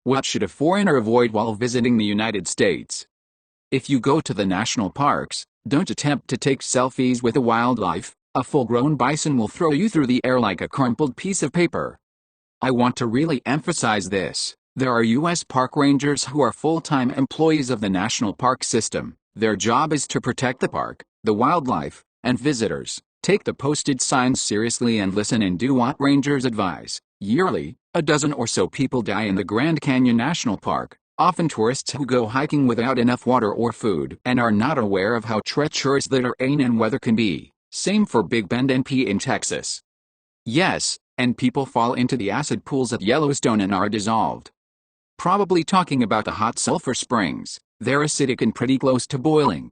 What should a foreigner avoid while visiting the United States? If you go to the national parks, don't attempt to take selfies with the wildlife. A full-grown bison will throw you through the air like a crumpled piece of paper. I want to really emphasize this. There are U.S. park rangers who are full-time employees of the national park system. Their job is to protect the park, the wildlife, and visitors. Take the posted signs seriously and listen and do what rangers advise. Yearly, a dozen or so people die in the Grand Canyon National Park, often tourists who go hiking without enough water or food and are not aware of how treacherous the terrain and weather can be. Same for Big Bend NP in Texas. Yes, and people fall into the acid pools at Yellowstone and are dissolved. Probably talking about the hot sulfur springs. They're acidic and pretty close to boiling.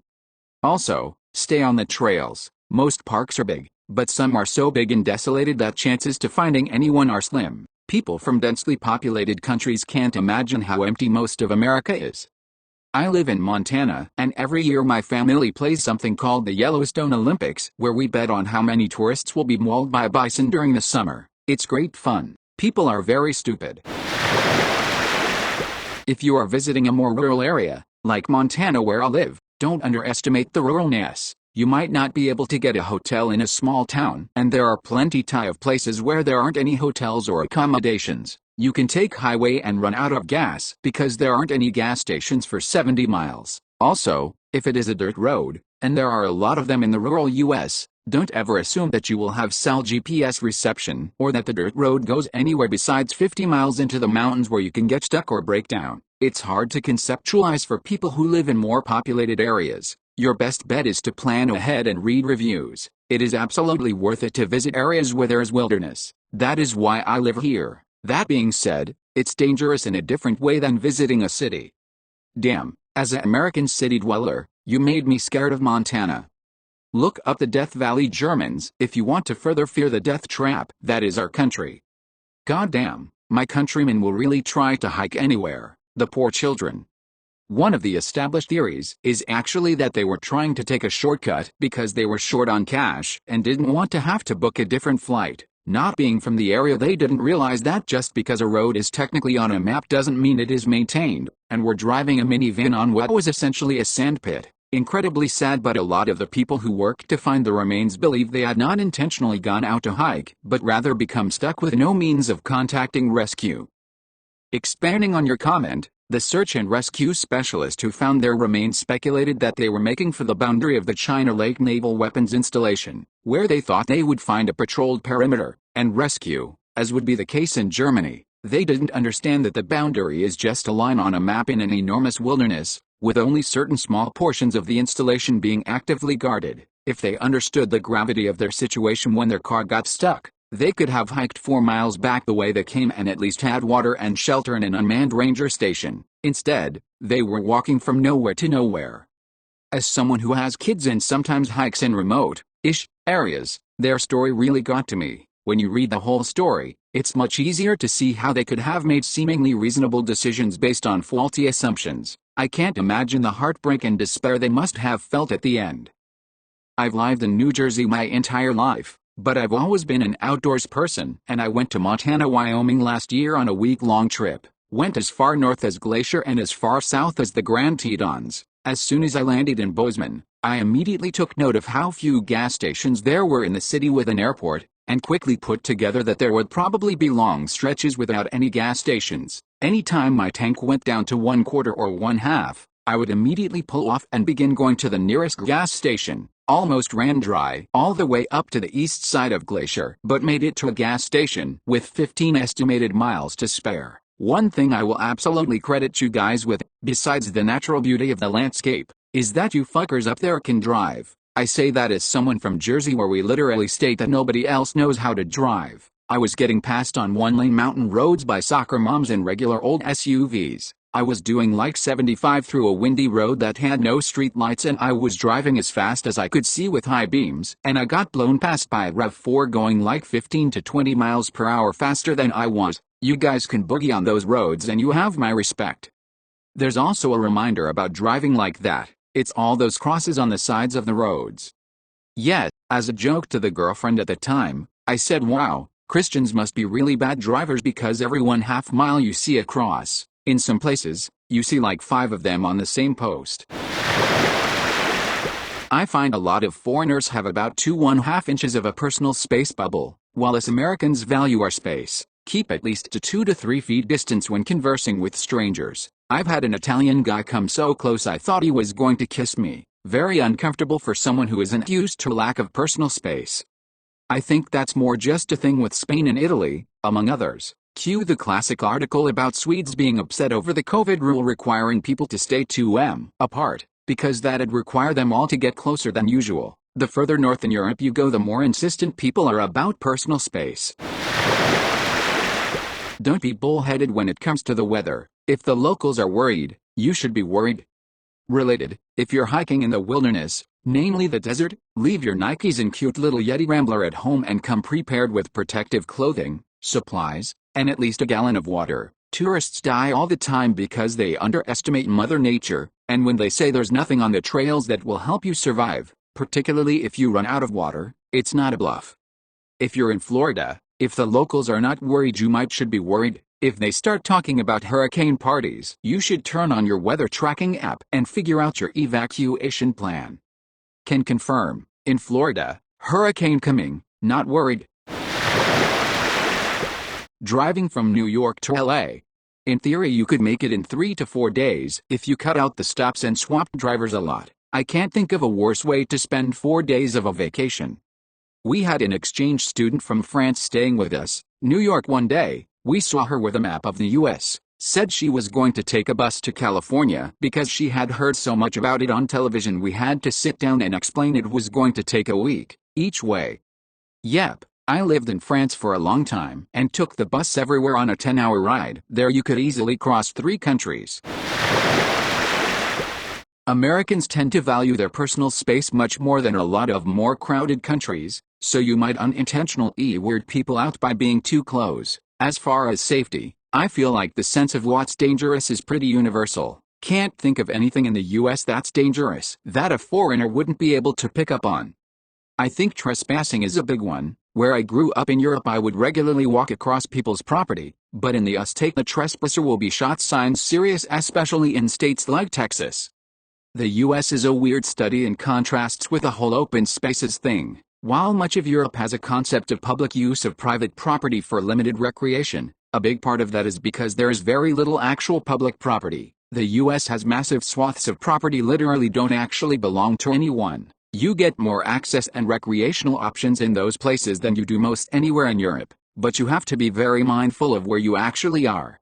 Also, stay on the trails. Most parks are big, but some are so big and desolated that chances to finding anyone are slim. People from densely populated countries can't imagine how empty most of America is. I live in Montana, and every year my family plays something called the Yellowstone Olympics, where we bet on how many tourists will be mauled by a bison during the summer. It's great fun. People are very stupid. If you are visiting a more rural area, like Montana where I live, don't underestimate the ruralness. You might not be able to get a hotel in a small town, and there are plenty of places where there aren't any hotels or accommodations. You can take highway and run out of gas because there aren't any gas stations for 70 miles. Also, if it is a dirt road, and there are a lot of them in the rural US, don't ever assume that you will have cell GPS reception or that the dirt road goes anywhere besides 50 miles into the mountains where you can get stuck or break down. It's hard to conceptualize for people who live in more populated areas. Your best bet is to plan ahead and read reviews. It is absolutely worth it to visit areas where there is wilderness. That is why I live here. That being said, it's dangerous in a different way than visiting a city. Damn, as an American city dweller, you made me scared of Montana. Look up the Death Valley Germans if you want to further fear the death trap that is our country. Goddamn, my countrymen will really try to hike anywhere. The poor children. One of the established theories is actually that they were trying to take a shortcut because they were short on cash and didn't want to have to book a different flight. Not being from the area, they didn't realize that just because a road is technically on a map doesn't mean it is maintained, and were driving a minivan on what was essentially a sandpit. Incredibly sad, but a lot of the people who worked to find the remains believe they had not intentionally gone out to hike, but rather become stuck with no means of contacting rescue. Expanding on your comment, the search and rescue specialist who found their remains speculated that they were making for the boundary of the China Lake Naval Weapons Installation, where they thought they would find a patrolled perimeter and rescue, as would be the case in Germany. They didn't understand that the boundary is just a line on a map in an enormous wilderness, with only certain small portions of the installation being actively guarded. If they understood the gravity of their situation when their car got stuck, they could have hiked 4 miles back the way they came and at least had water and shelter in an unmanned ranger station. Instead, they were walking from nowhere to nowhere. As someone who has kids and sometimes hikes in remote-ish areas, their story really got to me. When you read the whole story, it's much easier to see how they could have made seemingly reasonable decisions based on faulty assumptions. I can't imagine the heartbreak and despair they must have felt at the end. I've lived in New Jersey my entire life, but I've always been an outdoors person, and I went to Montana, Wyoming last year on a week-long trip. Went as far north as Glacier and as far south as the Grand Tetons. As soon as I landed in Bozeman, I immediately took note of how few gas stations there were in the city with an airport, and quickly put together that there would probably be long stretches without any gas stations. Anytime my tank went down to 1/4 or 1/2, I would immediately pull off and begin going to the nearest gas station. Almost ran dry all the way up to the east side of Glacier, but made it to a gas station with 15 estimated miles to spare. One thing I will absolutely credit you guys with, besides the natural beauty of the landscape, is that you fuckers up there can drive. I say that as someone from Jersey where we literally state that nobody else knows how to drive. I was getting passed on one-lane mountain roads by soccer moms in regular old SUVs. I was doing like 75 through a windy road that had no street lights, and I was driving as fast as I could see with high beams, and I got blown past by a RAV4 going like 15 to 20 miles per hour faster than I was. You guys can boogie on those roads and you have my respect. There's also a reminder about driving like that. It's all those crosses on the sides of the roads. Yet, as a joke to the girlfriend at the time, I said, wow, Christians must be really bad drivers because every 1/2 mile you see a cross. In some places, you see like 5 of them on the same post. I find a lot of foreigners have about 2½ inches of a personal space bubble, while us Americans value our space. Keep at least to 2 to 3 feet distance when conversing with strangers. I've had an Italian guy come so close I thought he was going to kiss me. Very uncomfortable for someone who isn't used to lack of personal space. I think that's more just a thing with Spain and Italy, among others. Cue the classic article about Swedes being upset over the COVID rule requiring people to stay 2 m apart, because that'd require them all to get closer than usual. The further north in Europe you go, the more insistent people are about personal space. Don't be bullheaded when it comes to the weather. If the locals are worried, you should be worried. Related, if you're hiking in the wilderness, namely the desert, leave your Nikes and cute little Yeti Rambler at home and come prepared with protective clothing, supplies, and at least a gallon of water. Tourists die all the time because they underestimate Mother Nature, and when they say there's nothing on the trails that will help you survive, particularly if you run out of water, it's not a bluff. If you're in Florida, if the locals are not worried, you should be worried. If they start talking about hurricane parties, you should turn on your weather tracking app and figure out your evacuation plan. Can confirm, in Florida, hurricane coming, not worried. Driving from New York to LA. In theory you could make it in 3 to 4 days if you cut out the stops and swapped drivers a lot. I can't think of a worse way to spend 4 days of a vacation. We had an exchange student from France staying with us, New York one day. We saw her with a map of the US, said she was going to take a bus to California because she had heard so much about it on television we had to sit down and explain it was going to take a week, each way. Yep, I lived in France for a long time and took the bus everywhere on a 10-hour ride. There you could easily cross 3 countries. Americans tend to value their personal space much more than a lot of more crowded countries, so you might unintentionally weird people out by being too close. As far as safety, I feel like the sense of what's dangerous is pretty universal. Can't think of anything in the US that's dangerous that a foreigner wouldn't be able to pick up on. I think trespassing is a big one. Where I grew up in Europe I would regularly walk across people's property, but in the US take the trespasser will be shot signs serious, especially in states like Texas. The US is a weird study in contrasts with the whole open spaces thing. While much of Europe has a concept of public use of private property for limited recreation, a big part of that is because there is very little actual public property. The US has massive swaths of property literally don't actually belong to anyone. You get more access and recreational options in those places than you do most anywhere in Europe, but you have to be very mindful of where you actually are.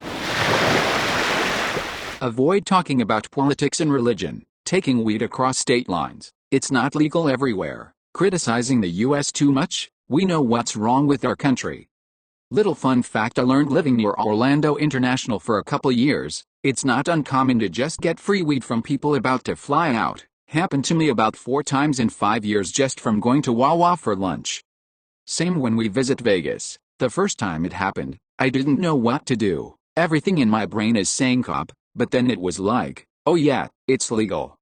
Avoid talking about politics and religion. Taking weed across state lines. It's not legal everywhere. Criticizing the US too much? We know what's wrong with our country. Little fun fact I learned living near Orlando International for a couple years, it's not uncommon to just get free weed from people about to fly out. Happened to me about 4 times in 5 years just from going to Wawa for lunch. Same when we visit Vegas. The first time it happened, I didn't know what to do. Everything in my brain is saying cop, but then it was like, oh yeah, it's legal.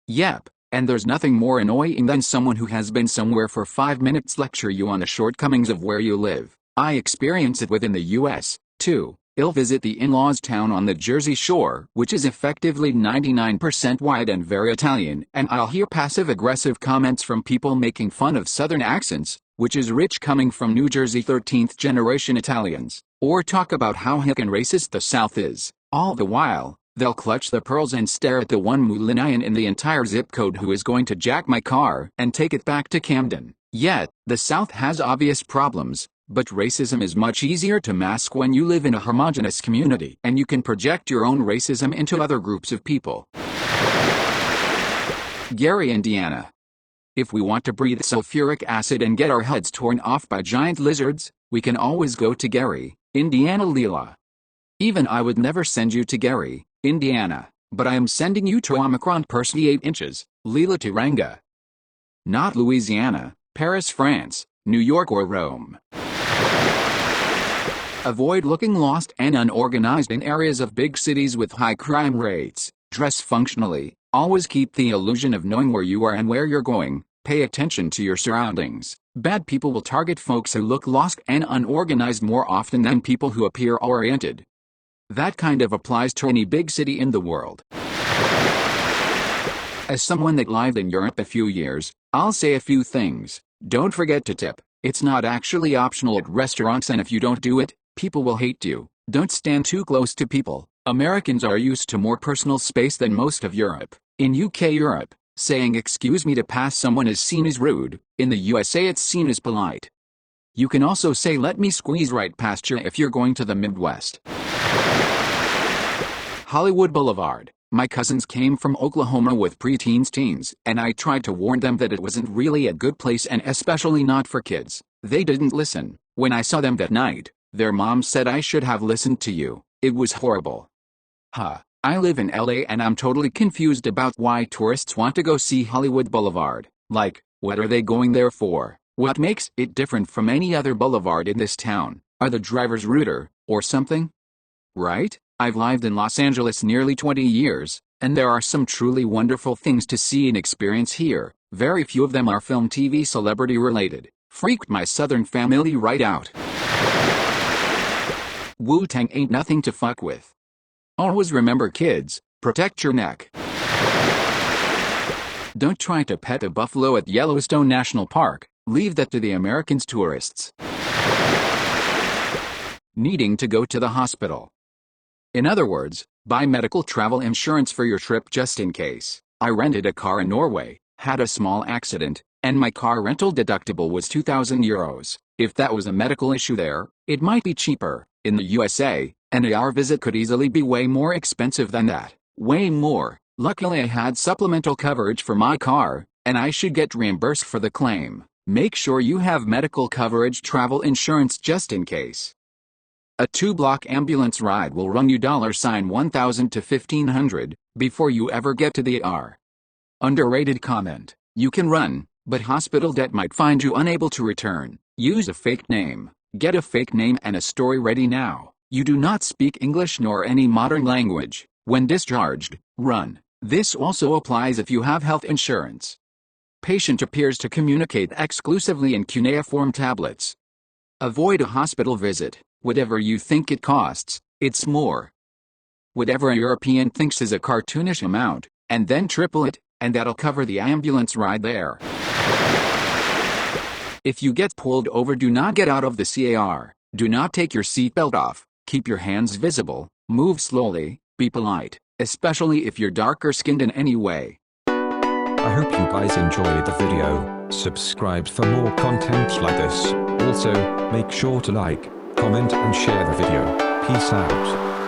Yep, and there's nothing more annoying than someone who has been somewhere for 5 minutes lecture you on the shortcomings of where you live. I experience it within the US, too. I'll visit the in-laws town on the Jersey Shore, which is effectively 99% white and very Italian, and I'll hear passive-aggressive comments from people making fun of Southern accents, which is rich coming from New Jersey 13th-generation Italians, or talk about how heckin' racist the South is. All the while, they'll clutch their pearls and stare at the one Mulinayan in the entire zip code who is going to jack my car and take it back to Camden. Yet, the South has obvious problems. But racism is much easier to mask when you live in a homogeneous community and you can project your own racism into other groups of people. Gary, Indiana. If we want to breathe sulfuric acid and get our heads torn off by giant lizards, we can always go to Gary, Indiana. Leela. Even I would never send you to Gary, Indiana, but I am sending you to Omicron Percy 8 inches, Leela Tiranga. Not Louisiana, Paris, France, New York or Rome. Avoid looking lost and unorganized in areas of big cities with high crime rates. Dress functionally. Always keep the illusion of knowing where you are and where you're going. Pay attention to your surroundings. Bad people will target folks who look lost and unorganized more often than people who appear oriented. That kind of applies to any big city in the world. As someone that lived in Europe a few years, I'll say a few things. Don't forget to tip. It's not actually optional at restaurants, and if you don't do it, people will hate you. Don't stand too close to people. Americans are used to more personal space than most of Europe. In Europe, saying excuse me to pass someone is seen as rude. In the USA it's seen as polite. You can also say let me squeeze right past you if you're going to the Midwest. Hollywood Boulevard. My cousins came from Oklahoma with teens, and I tried to warn them that it wasn't really a good place and especially not for kids. They didn't listen. When I saw them that night, their mom said I should have listened to you. It was horrible. I live in LA and I'm totally confused about why tourists want to go see Hollywood Boulevard. Like, what are they going there for? What makes it different from any other boulevard in this town? Are the drivers ruder, or something? Right? I've lived in Los Angeles nearly 20 years, and there are some truly wonderful things to see and experience here. Very few of them are film, TV, celebrity related. Freaked my southern family right out. Wu-Tang ain't nothing to fuck with. Always remember, kids, protect your neck. Don't try to pet a buffalo at Yellowstone National Park. Leave that to the Americans tourists. Needing to go to the hospital. In other words, buy medical travel insurance for your trip just in case. I rented a car in Norway, had a small accident, and my car rental deductible was €2,000. If that was a medical issue there, it might be cheaper. In the USA, an ER visit could easily be way more expensive than that. Way more. Luckily I had supplemental coverage for my car, and I should get reimbursed for the claim. Make sure you have medical coverage travel insurance just in case. A 2-block ambulance ride will run you $1,000 to $1,500 before you ever get to the ER. Underrated comment. You can run, but hospital debt might find you unable to return. Use a fake name. Get a fake name and a story ready now. You do not speak English nor any modern language. When discharged, run. This also applies if you have health insurance. Patient appears to communicate exclusively in cuneiform tablets. Avoid a hospital visit. Whatever you think it costs, it's more. Whatever a European thinks is a cartoonish amount, and then triple it, and that'll cover the ambulance ride there. If you get pulled over, do not get out of the car. Do not take your seatbelt off. Keep your hands visible. Move slowly. Be polite, especially if you're darker skinned in any way. I hope you guys enjoyed the video. Subscribe for more content like this. Also, make sure to like, comment and share the video. Peace out.